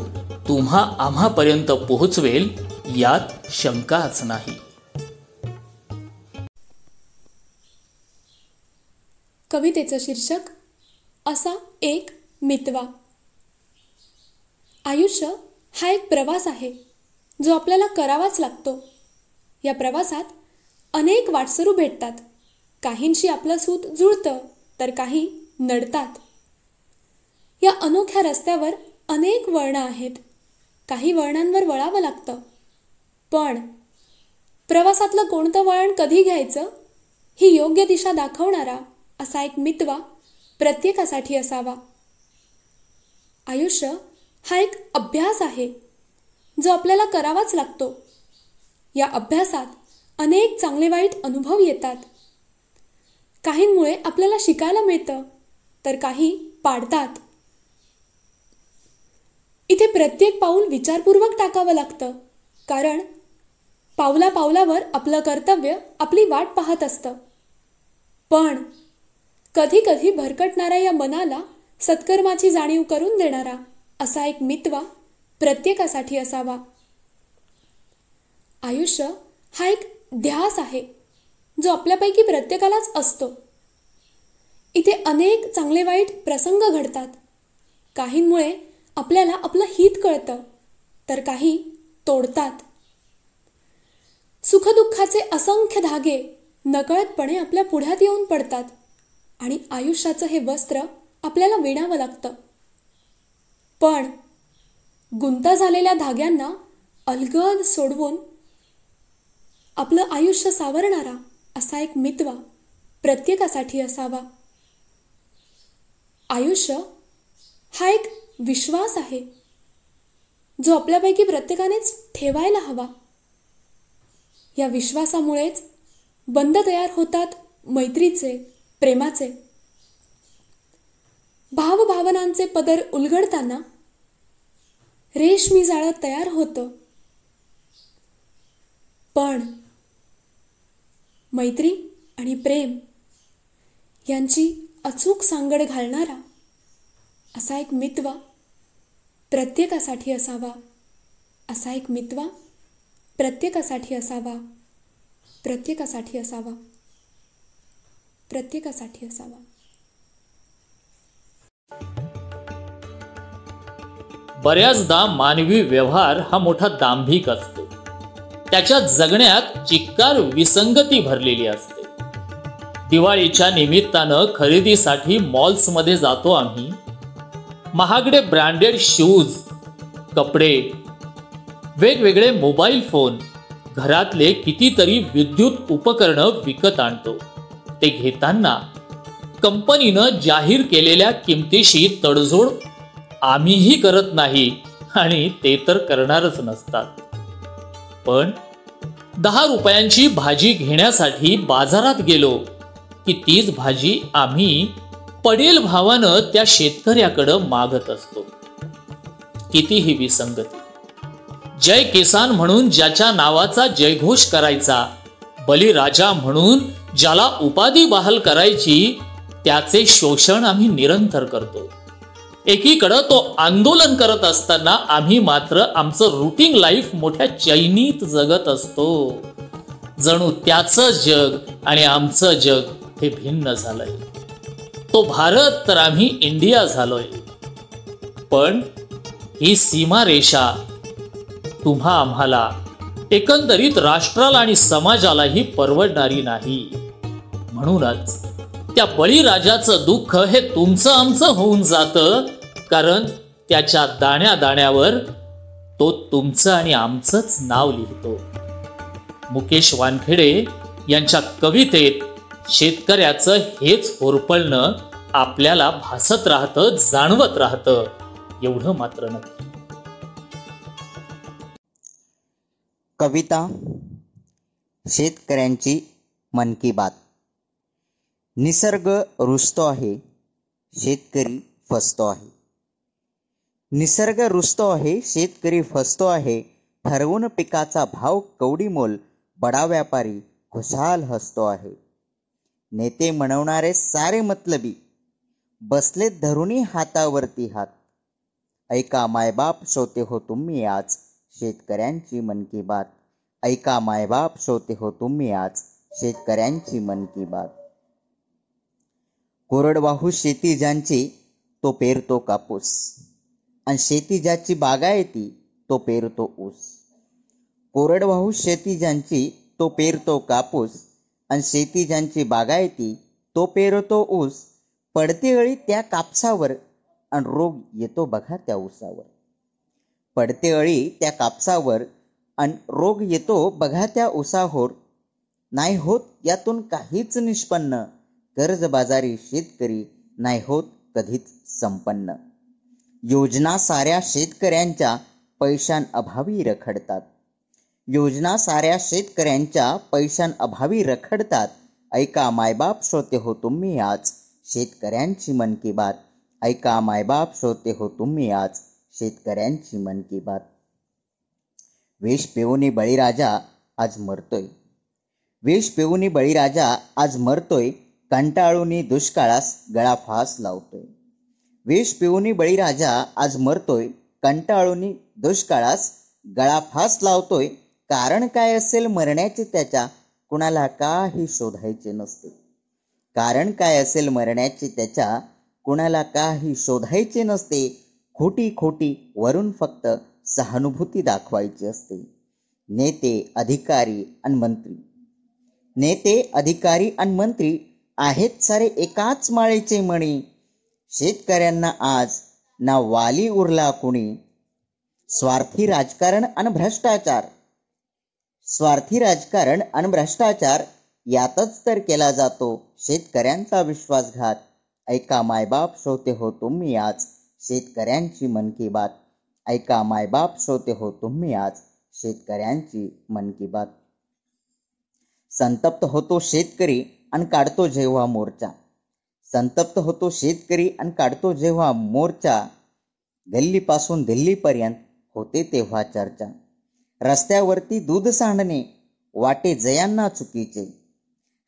तुम्हा आम्हापर्यंत पोहोचवेल यात शंकाच नाही. कवितेचं शीर्षक असा एक मितवा. आयुष्य हा एक प्रवास आहे जो आपल्याला करावाच लागतो. या प्रवासात अनेक वाटसरू भेटतात. काहींशी आपलं सूत जुळतं तर काही नडतात. या अनोख्या रस्त्यावर अनेक वळणं आहेत. काही वळणांवर वळावं लागतं. पण प्रवासातलं कोणतं वळण कधी घ्यायचं ही योग्य दिशा दाखवणारा असा एक मितवा प्रत्येकासाठी असावा. आयुष्य हा एक अभ्यास आहे जो आपल्याला करावाच लागतो. या अभ्यासात अनेक चांगले वाईट अनुभव येतात. काहींमुळे आपल्याला शिकायला मिळतं तर काही पाडतात. इथे प्रत्येक पाऊल विचारपूर्वक टाकावं लागतं, कारण पावला पावलावर आपलं कर्तव्य आपली वाट पाहत असतं. पण कधी कधी भरकटणाऱ्या या मनाला सत्कर्माची जाणीव करून देणारा असा एक मितवा प्रत्येकासाठी असावा. आयुष्य हा एक ध्यास आहे जो आपल्यापैकी प्रत्येकालाच असतो. इथे अनेक चांगले वाईट प्रसंग घडतात. काहींमुळे आपल्याला आपलं हित कळतं तर काही तोडतात. सुखदुःखाचे असंख्य धागे नकळतपणे आपल्या पुढ्यात येऊन पडतात आणि आयुष्याचं हे वस्त्र आपल्याला विणावं लागतं. पण गुंता झालेल्या धाग्यांना अलगद सोडवून आपलं आयुष्य सावरणारा असा एक मितवा प्रत्येकासाठी असावा. आयुष्य हा एक विश्वास आहे जो आपल्यापैकी प्रत्येकानेच ठेवायला हवा. या विश्वासामुळेच बंध तयार होतात मैत्रीचे, प्रेमाचे. भावभावनांचे पदर उलगडताना रेशमी जाळं तयार होतं. पण मैत्री आणि प्रेम यांची अचूक सांगड घालणारा असा एक मितवा प्रत्येकासाठी असावा, असा एक मितवा प्रत्येकासाठी असावा, प्रत्येकासाठी असावा, प्रत्येकासाठी असावा. बऱ्याचदा मानवी व्यवहार हा मोठा दांभिक असतो. त्याच्या जगण्यात चिक्कार विसंगती भरलेली असते. दिवाळीच्या निमित्तानं खरेदीसाठी मॉल्समध्ये जातो आम्ही. महागडे ब्रँडेड शूज, कपडे, वेगवेगळे मोबाईल फोन, घरातले कितीतरी विद्युत उपकरणं विकत आणतो. ते घेताना कंपनीनं जाहीर केलेल्या किमतीशी तडजोड आम्हीही करत नाही आणि ते तर करणारच नसतात. पण 10 रुपयांची भाजी घेण्यासाठी बाजारात गेलो की तीच भाजी आम्ही पडेल भावानं त्या शेतकऱ्याकडं मागत असतो. कितीही विसंगती. जय किसान म्हणून ज्याच्या नावाचा जयघोष करायचा, बलिराजा म्हणून ज्याला उपाधी बहाल करायची, त्याचे शोषण आम्ही निरंतर करतो. एकीकडं तो आंदोलन करत असताना आम्ही मात्र आमचं रुटीन लाईफ मोठ्या चैनीत जगत असतो. जणू त्याचं जग आणि आमचं जग हे भिन्न झालंय. तो भारत तर आम्ही इंडिया झालोय. पण ही सीमारेषा तुम्हा आम्हाला, एकंदरीत राष्ट्राला आणि समाजालाही परवडणारी नाही. म्हणूनच त्या बळीराजाचं दुःख हे तुमचं आमचं होऊन जातं, कारण त्याच्या दाण्या दाण्यावर तो तुमचं आणि आमचंच नाव लिहितो. मुकेश वानखेडे यांच्या कवितेत शेतकऱ्याचं हेच होरपळणं आपल्याला भासत राहतं, जाणवत राहतं, एवढं मात्र नक्की. कविता शेतकऱ्यांची मन की बात. निसर्ग रुजतो आहे, शेतकरी फसतो आहे. निसर्ग रुजतो आहे, शेतकरी फसतो आहे. ठरवून पिकाचा भाव कवडीमोल, बडा व्यापारी खुशाल हसतो आहे. नेते म्हणवणारे सारे मतलबी, बसलेत धरुणी हातावरती हात. ऐका मायबाप श्रोते हो तुम्ही आज, शेतकऱ्यांची मन की बात. ऐका मायबाप श्रोते हो तुम्ही आज, शेतकऱ्यांची मन की बात. कोरडवाहू शेती ज्यांची, तो पेरतो कापूस, आणि शेती ज्याची बागायती, तो पेरतो ऊस. कोरडवाहू शेती ज्यांची, तो पेरतो कापूस, आणि शेती ज्यांची बागायती, तो पेरतो ऊस. पडते अळी त्या कापसावर, आणि रोग येतो बघा त्या ऊसावर. पडते अळी त्या कापसावर, आणि रोग येतो बघा त्या ऊसावर. नाही होत यातून काहीच निष्पन्न, कर्जबाजारी शेतकरी नाही होत कधीच संपन्न. योजना साऱ्या शेतकऱ्यांच्या पैशांअभावी रखडतात. योजना साऱ्या शेतकऱ्यांच्या पैशांअभावी रखडतात. ऐका मायबाप श्रोते हो तुम्ही आज, शेतकऱ्यांची मन की बात. ऐका मायबाप श्रोते हो तुम्ही आज, शेतकऱ्यांची मन की बात. वेश पेऊनी बळीराजा आज मरतोय. वेश पेऊनी बळीराजा आज मरतोय. कंटाळूनी दुष्काळास गळा फास लावतोय. वेश पिऊनी बळीराजा आज मरतोय. कंटाळूनी दुष्काळास गळा फास लावतोय. कारण काय असेल मरण्याचे त्याच्या, कुणाला काही शोधायचे नसते. कारण काय असेल मरण्याचे त्याच्या, कुणाला काही शोधायचे नसते. खोटी खोटी वरून फक्त सहानुभूती दाखवायची असते. नेते अधिकारी आणि मंत्री, नेते अधिकारी आणि मंत्री आहेत सारे एकाच माळेचे मणी. शेतकऱ्यांना आज ना वाली उरला कुणी. स्वार्थी राजकारण आणि भ्रष्टाचार, स्वार्थी राजकारण आणि भ्रष्टाचार यातच तर केला जातो शेतकऱ्यांचा विश्वासघात. ऐका मायबाप श्रोते हो तुम्ही आज, शेतकऱ्यांची मन की बात. ऐका मायबाप श्रोते हो तुम्ही आज, शेतकऱ्यांची मन की बात. संतप्त होतो शेतकरी आणि काढतो जेव्हा मोर्चा. संतप्त होतो शेतकरी आणि काढतो जेव्हा मोर्चा. गल्लीपासून दिल्लीपर्यंत होते तेव्हा चर्चा. रस्त्यावरती दूध सांडणे वाटे जयांना चुकीचे.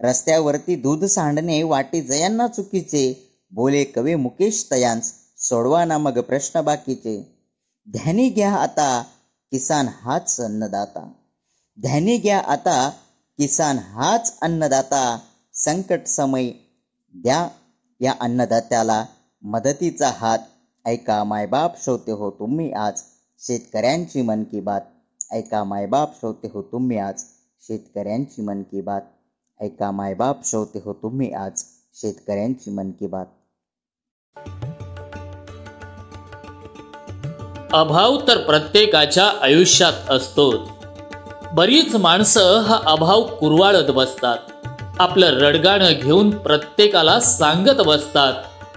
रस्त्यावरती दूध सांडणे वाटे जयांना चुकीचे. बोले कवी मुकेश तयांस, सोडवा ना मग प्रश्न बाकीचे. ध्यानी घ्या आता किसान हाच अन्नदाता. ध्यानी घ्या आता किसान हाच अन्नदाता. संकट समय द्या या अन्नदात्याला मदतीचा हात. ऐका मायबाप श्रोते हो तुम्ही आज शेतकऱ्यांची मन की बात. ऐका मायबाप श्रोते हो तुम्ही आज शेतकऱ्यांची मन की बात. ऐका मायबाप श्रोते हो तुम्ही आज शेतकऱ्यांची मन की बात. अभाव तर प्रत्येकाच्या आयुष्यात असतोच. बरीच माणसं हा अभाव कुरवाळत बसतात. आपलं रडगाणं घेऊन प्रत्येकाला सांगत बसतात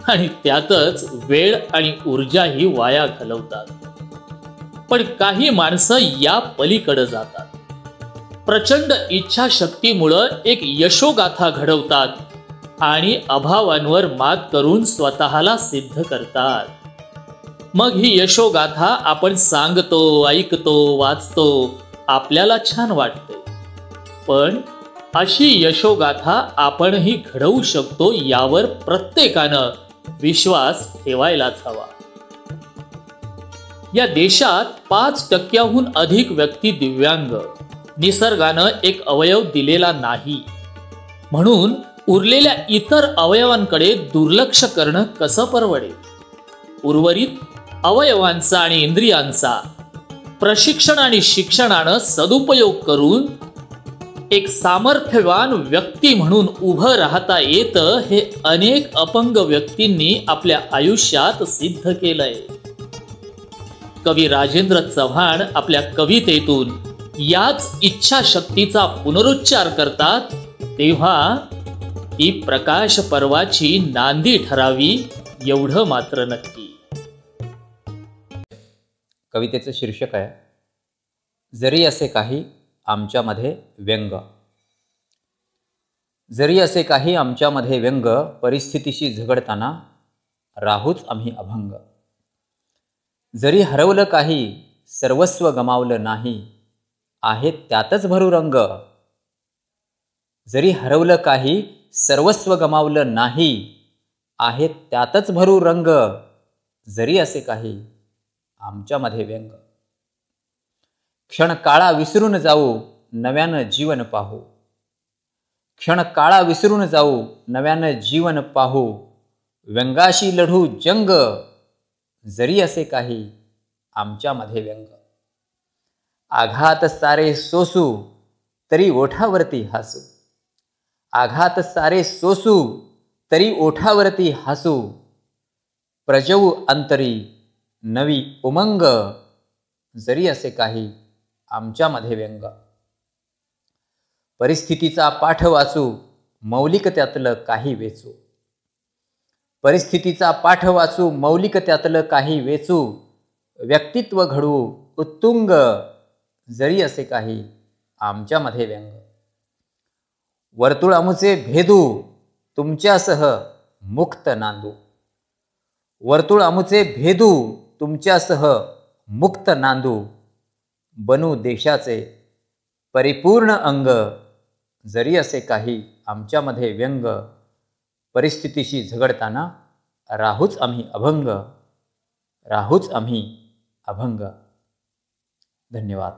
आणि त्यातच वेळ आणि ऊर्जाही वाया घालवतात. पण काही माणसं या पलीकडे जातात. प्रचंड इच्छाशक्तीमुळं एक यशोगाथा घडवतात आणि अभावांवर मात करून स्वतःला सिद्ध करतात. मग ही यशोगाथा आपण सांगतो, ऐकतो, वाचतो, आपल्याला छान वाटते. पण अशी यशोगाथा आपणही घडवू शकतो यावर प्रत्येकानं विश्वास ठेवायलाच हवा. या देशात 5% अधिक व्यक्ती दिव्यांग. निसर्गानं एक अवयव दिलेला नाही म्हणून उरलेल्या इतर अवयवांकडे दुर्लक्ष करणं कसं परवडेल. उर्वरित अवयवांचा आणि इंद्रियांचा प्रशिक्षण आणि शिक्षणानं सदुपयोग करून एक सामर्थ्यवान व्यक्ती म्हणून उभं राहता येतं हे अनेक अपंग व्यक्तींनी आपल्या आयुष्यात सिद्ध केलंय. कवी राजेंद्र चव्हाण आपल्या कवितेतून याच इच्छाशक्तीचा पुनरुच्चार करतात. तेव्हा ती प्रकाश पर्वाची नांदी ठरावी एवढं मात्र नक्की. कवितेचं शीर्षक आहे जरी असे काही आमच्यामध्ये व्यंग. जरी असे काही आमच्यामध्ये व्यंग, परिस्थितीशी झगडताना राहूच आम्ही अभंग. जरी हरवलं काही सर्वस्व गमावलं नाही, आहेत त्यातच भरू रंग. जरी हरवलं काही सर्वस्व गमावलं नाही, आहेत त्यातच भरू रंग. जरी असे काही आमच्यामध्ये व्यंग. क्षण काळा विसरून जाऊ नव्यानं जीवन पाहू. क्षण काळा विसरून जाऊ नव्यानं जीवन पाहू. व्यंगाशी लढू जंग. जरी असे काही आमच्यामध्ये व्यंग. आघात सारे सोसू तरी ओठावरती हसू. आघात सारे सोसू तरी ओठावरती हसू. प्रजवू अंतरी नवी उमंग. जरी असे काही आमच्यामध्ये व्यंग. परिस्थितीचा पाठ वाचू मौलिक त्यातलं काही वेचू. परिस्थितीचा पाठ वाचू मौलिक त्यातलं काही वेचू. व्यक्तित्व घडवू उत्तुंग. जरी असे काही आमच्यामध्ये व्यंग. वर्तुळ आमुचे भेदू तुमच्यासह मुक्त नांदू. वर्तुळ आमुचे भेदू तुमच्यासह मुक्त नांदू. बनू देशाचे परिपूर्ण अंग. जरी असे काही आमच्यामध्ये व्यंग. परिस्थितीशी झगडताना राहूच आम्ही अभंग. राहूच आम्ही अभंग. धन्यवाद.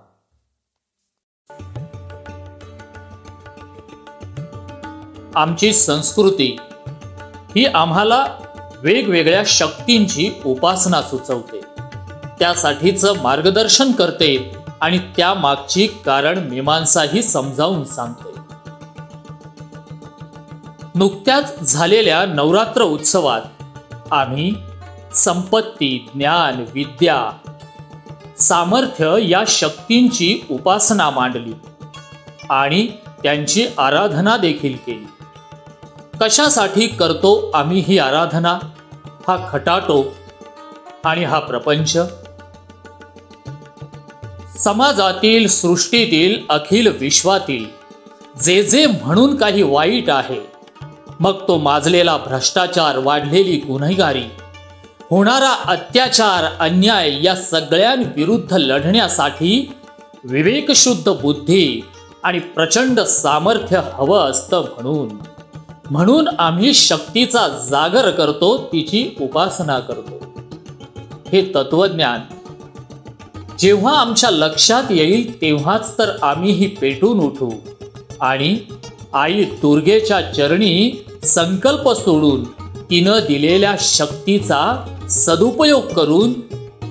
आमची संस्कृती ही आम्हाला वेगवेगळ्या शक्तींची उपासना सुचवते, त्यासाठीचं मार्गदर्शन करते आणि त्यामागची कारण मीमांसाही समजावून सांगते. नुकत्याच झालेल्या नवरात्र उत्सवात आम्ही संपत्ती, ज्ञान, विद्या, सामर्थ्य या शक्तींची उपासना मांडली आणि त्यांची आराधना देखील केली. कशासाठी करतो आम्ही ही आराधना, हा खटाटोप आणि हा प्रपंच? समाजातील, सृष्टीतील, अखिल विश्वातील जे जे म्हणून काही वाईट आहे, मग तो माजलेला भ्रष्टाचार, वाढलेली गुन्हेगारी, होणारा अत्याचार, अन्याय या सगळ्यांविरुद्ध लढण्यासाठी विवेकशुद्ध बुद्धी आणि प्रचंड सामर्थ्य हवं असतं. म्हणून आम्ही शक्तीचा जागर करतो, तिची उपासना करतो. हे तत्वज्ञान जेव्हा आमच्या लक्षात येईल तेव्हाच तर आम्हीही पेटून उठू आणि आई दुर्गेच्या चरणी संकल्प सोडून तिनं दिलेल्या शक्तीचा सदुपयोग करून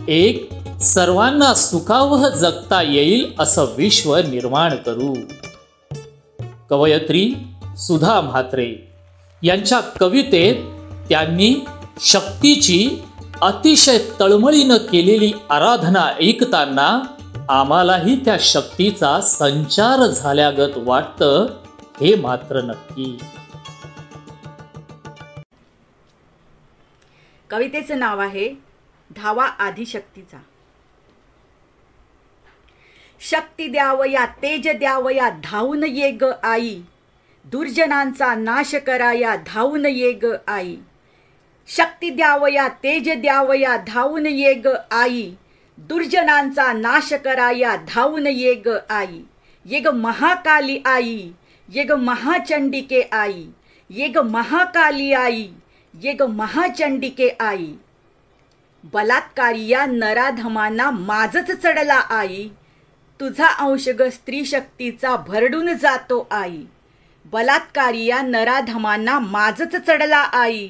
एक सर्वांना सुखावह जगता येईल असं विश्व निर्माण करू. कवयित्री सुधा म्हात्रे यांच्या कवितेत त्यांनी शक्तीची अतिशय तळमळीनं केलेली आराधना ऐकताना आम्हालाही त्या शक्तीचा संचार झाल्यागत वाटतं हे मात्र नक्की. कवितेचं नाव आहे धावा आदिशक्तीचा. शक्ती द्यावया तेज द्यावया धावून ये ग आई, दुर्जनांचा नाश कराया धावून ये ग आई. शक्ती द्यावया तेज द्यावया धावून ये ग आई, दुर्जनांचा नाश कराया धावून ये ग आई. ये ग महाकाली आई, ये ग महाचंडिके आई, ये ग महाकाली आई, ये ग महाचंडिके आई. बलात्कारी या नराधमांना माझच चढला आई, तुझा अंश ग स्त्री शक्तीचा भरडून जातो आई. बलात्कारी या नराधमांना माझच चढला आई,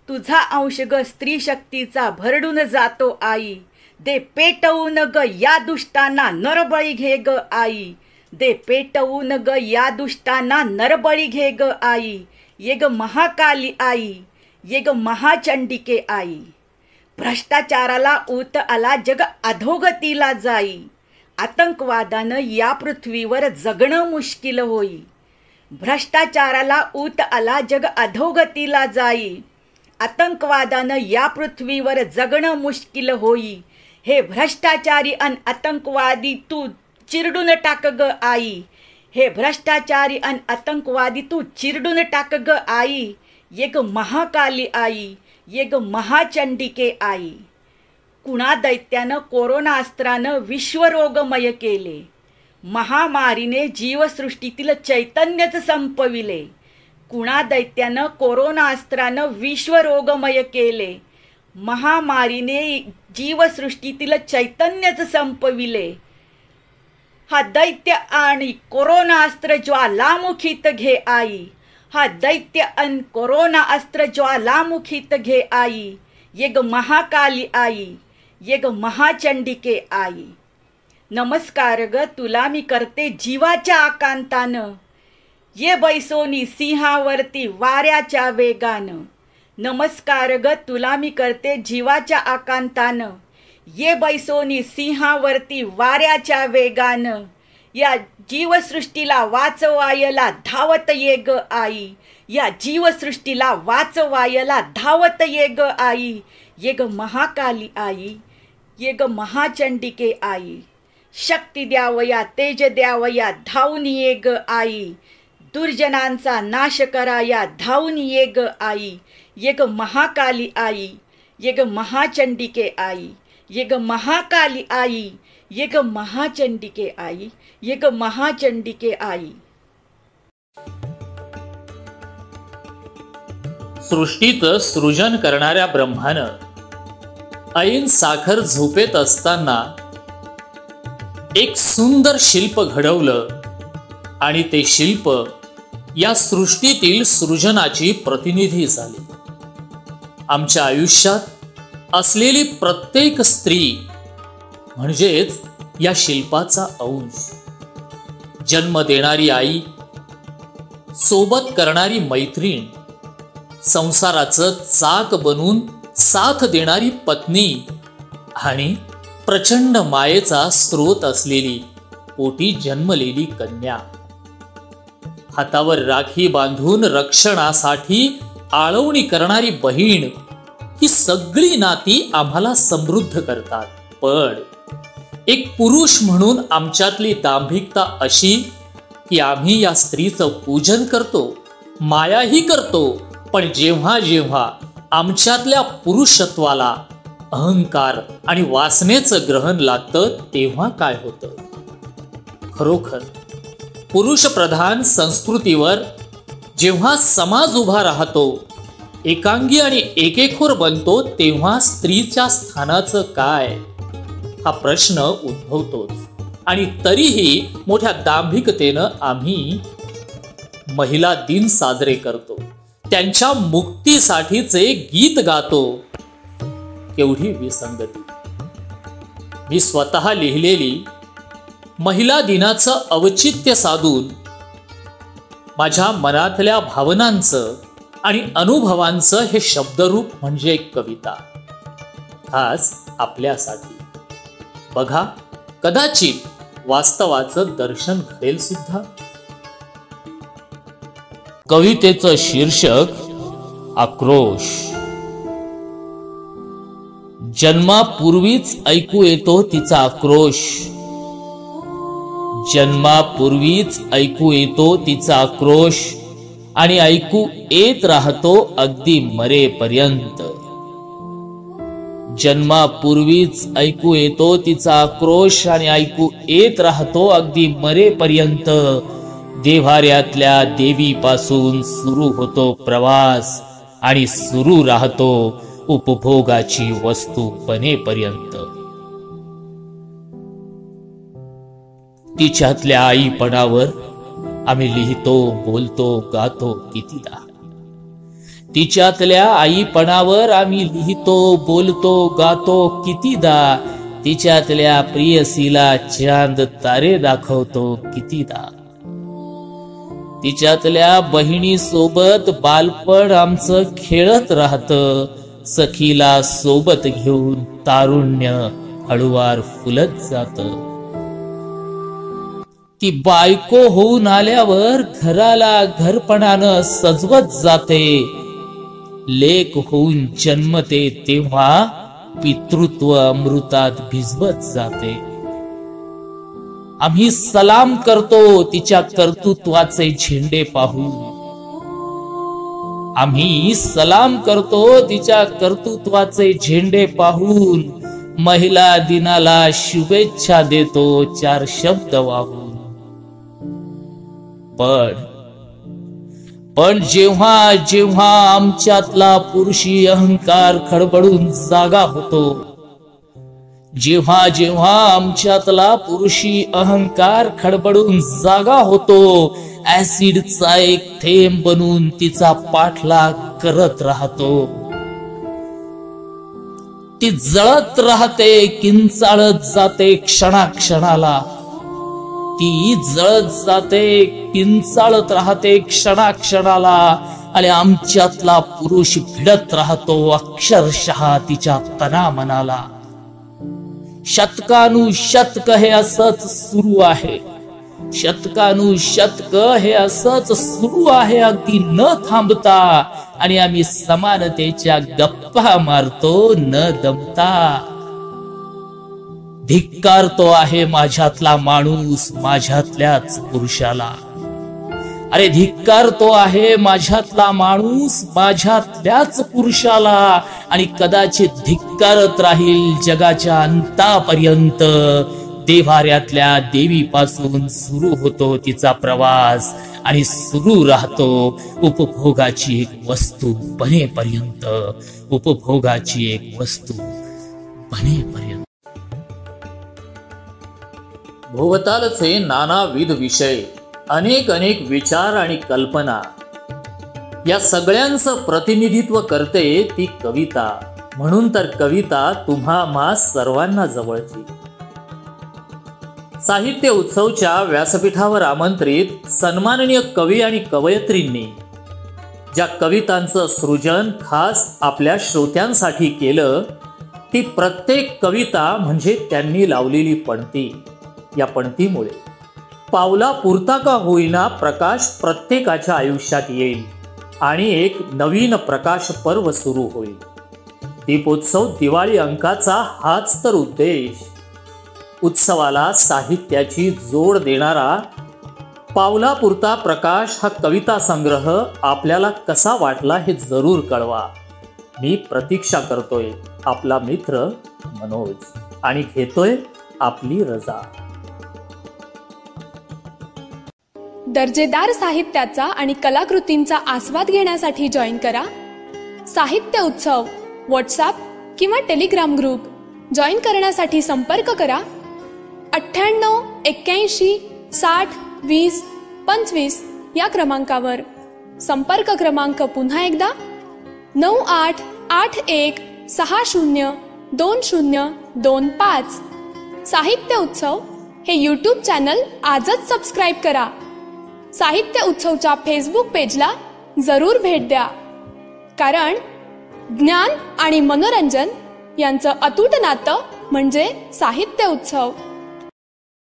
तुझा अंश ग स्त्री शक्तीचा भरडून जातो आई. दे पेटवून ग या दुष्टांना नरबळी घे ग आई, दे पेटवून ग या दुष्टांना नरबळी घे ग आई. ये ग महाकाली आई, ये ग महाचंडिके आई. भ्रष्टाचाराला ऊत आला जग अधोगतीला जाई, आतंकवादानं या पृथ्वीवर जगणं मुश्किल होई. भ्रष्टाचाराला ऊत आला जग अधोगतीला जाई, आतंकवादानं या पृथ्वीवर जगणं मुश्किल होई. हे भ्रष्टाचारी अन आतंकवादी तू चिरडून टाक ग आई, हे भ्रष्टाचारी अन आतंकवादी तू चिरडून टाक ग आई. ये ग महाकाली आई, ये ग महाचंडिके आई. कुणा दैत्यानं कोरोना अस्त्रानं विश्वरोगमय केले, महामारीने जीवसृष्टीतील चैतन्यच संपविले. कुणा दैत्यानं कोरोना अस्त्रानं विश्वरोगमय केले, महामारीने जीवसृष्टीतील चैतन्यच संपविले. हा दैत्य आणि कोरोना अस्त्र ज्वालामुखीत घे आई, हा दैत्य अन कोरोना अस्त्र ज्वालामुखीत घे आई. ये ग महाकाली आई, ये ग महाचंडिके आई. नमस्कार ग तुला मी करते जीवाच्या आकांतानं, ये बैसोनी सिंहावरती वाऱ्याच्या वेगानं. नमस्कार ग तुला मी करते जीवाच्या आकांतानं, ये बैसोनी सिंहावरती वाऱ्याच्या वेगानं. या जीवसृष्टीला वाचवायला धावत ये ग आई, या जीवसृष्टीला वाचवायला धावत ये ग आई. ये ग महाकाली आई, ये ग महाचंडिके आई. शक्ती द्यावया तेज द्यावया धावून ये ग आई, दुर्जनांचा नाश कराया धावून ये ग आई. ये ग महाकाली आई, ये ग महाचंडिके आई, ये ग महाकाली आई, ये ग महाचंडिके आई, ये ग महाचंडिके आई. सृष्टीचं सृजन करणाऱ्या ब्रह्मानं ऐन साखर झोपेत असताना एक सुंदर शिल्प घडवलं आणि ते शिल्प या सृष्टीतील सृजनाची प्रतिनिधी झाली. आमच्या आयुष्यात असलेली प्रत्येक स्त्री म्हणजेच या शिल्पाचा अंश. जन्म देणारी आई, सोबत करणारी मैत्रीण, संसाराचं चाक बनून साथ देणारी पत्नी आणि प्रचंड मायेचा स्रोत असलेली पोटी जन्मलेली कन्या. हातावर राखी बांधून रक्षणासाठी आळवणी करणारी बहीण, ही सगळी नाती आम्हाला समृद्ध करतात. पण एक पुरुष म्हणून आमच्यातली दांभिकता अशी की आम्ही या स्त्रीचं पूजन करतो, मायाही करतो, पण जेव्हा जेव्हा आमच्यातल्या पुरुषत्वाला अहंकार आणि वासनेचं ग्रहण लागतं तेव्हा काय होतं? खरोखर पुरुष प्रधान संस्कृतीवर जेव्हा समाज उभा राहतो, एकांगी आणि एकेखोर बनतो, तेव्हा स्त्रीच्या स्थानाचं काय? हा प्रश्न उद्भवतोच. आणि तरीही मोठ्या दांभिकतेनं आम्ही महिला दिन साजरे करतो, त्यांच्या मुक्तीसाठीचे गीत गातो. केवढी विसंगती. मी स्वतः लिहिलेली महिला दिनाचं औचित्य साधून माझ्या मनातल्या भावनांचं आणि अनुभवांचं हे शब्दरूप म्हणजे एक कविता, खास आपल्यासाठी. बघा, कदाचित वास्तवाचं दर्शन घडेल सुद्धा. कवितेचं शीर्षक आक्रोश. जन्मापूर्वीच ऐकू येतो तिचा आक्रोश. जन्मापूर्वीच ऐकू येतो तिचा आक्रोश आणि ऐकू येत राहतो अगदी मरेपर्यंत. जन्मापूर्वीच ऐकू येतो तिचा आक्रोश आणि ऐकू येत राहतो अगदी मरेपर्यंत. देव्हाऱ्यातल्या देवीपासून सुरू होतो प्रवास आणि सुरू राहतो उपभोगाची वस्तू बनेपर्यंत. तिच्यातल्या आईपणावर आम्ही लिहितो, बोलतो, गातो कितीदा. तिच्यातल्या आईपणावर आम्ही लिहितो, बोलतो, गातो कितीदा. तिच्यातल्या प्रियसीला चांद तारे दाखवतो कितीदा. तिच्यातल्या बहिणी सोबत बालपण आमचं खेळत राहतं. सखीला सोबत घेऊन तारुण्य हळुवार फुलत जात. ती बायको होऊन आल्यावर घराला घरपणानं सजवत जाते. लेक होऊन जन्मते तेव्हा पितृत्व अमृतात भिजवत जाते. आम्ही सलाम करतो तिच्या कर्तृत्वाचे झेंडे पाहून. आम्ही सलाम करतो तिच्या कर्तृत्वाचे झेंडे पाहून. महिला दिनाला शुभेच्छा देतो 4 शब्द वाहून. पण जेव्हा जेव्हा आमच्यातला पुरुषी अहंकार खडबडून जागा होतो, जेव्हा जेव्हा आमच्यातला पुरुषी अहंकार खडबडून जागा होतो, ऍसिडचा एक थेंब बनून तिचा पाठलाग करत राहतो. ती जळत राहते, किंचाळत जाते क्षणाक्षणाला. ती जळत जाते, किंचाळत राहते क्षणाक्षणाला. आणि आमच्यातला पुरुष भिडत राहतो अक्षरशः तिच्या तनामनाला. शतकानुशतक हे असंच सुरू आहे. शतकानुशतक हे असंच सुरू आहे अगदी न थांबता. आणि आम्ही समानतेच्या गप्पा मारतो न दमता. धिक्कारतो आहे माझ्यातला माणूस माझ्यातल्याच पुरुषाला. अरे धिक्कारतो आहे माझ्यातला माणूस माझ्यातल्याच पुरुषाला. आणि कदाचित धिक्कारत राहील जगाच्या अंतापर्यंत. देव्हाऱ्यातल्या देवीपासून सुरू होतो तिचा प्रवास आणि सुरू राहतो उपभोगाची एक वस्तू बनेपर्यंत. उपभोगाची एक वस्तू बनेपर्यंत. भोवतालचे नानाविध विषय, अनेक अनेक विचार आणि कल्पना, या सगळ्यांचं प्रतिनिधित्व करते ती कविता. म्हणून तर कविता तुम्हा आम्हा सर्वांना जवळची. साहित्य उत्सवच्या व्यासपीठावर आमंत्रित सन्माननीय कवी आणि कवयित्रींनी ज्या कवितांचं सृजन खास आपल्या श्रोत्यांसाठी केलं, ती प्रत्येक कविता म्हणजे त्यांनी लावलेली पणती. या पणतीमुळे पावला पुरता का होईना प्रकाश प्रत्येकाच्या आयुष्यात येईल आणि एक नवीन प्रकाश पर्व सुरू होईल. दीपोत्सव दिवाळी अंकाचा हाच तर उद्देश. उत्सवाला साहित्याची जोड देणारा पावला पुरता प्रकाश हा कविता संग्रह आपल्याला कसा वाटला हे जरूर कळवा. मी प्रतीक्षा करतोय. आपला मित्र मनोज आणि घेतोय आपली रजा. दर्जेदार साहित्याचा आणि कलाकृतींचा आस्वाद घेण्यासाठी जॉईन करा साहित्य उत्सव व्हॉट्सॲप किंवा टेलिग्राम ग्रुप. जॉईन करण्यासाठी संपर्क करा 9881602025 या क्रमांकावर. संपर्क क्रमांक पुन्हा एकदा 9881602025. साहित्य उत्सव हे यूट्यूब चॅनल आजच सबस्क्राईब करा. साहित्य उत्सवच्या फेसबुक पेजला जरूर भेट द्या, कारण ज्ञान आणि मनोरंजन यांचं अतूट नातं म्हणजे साहित्य उत्सव.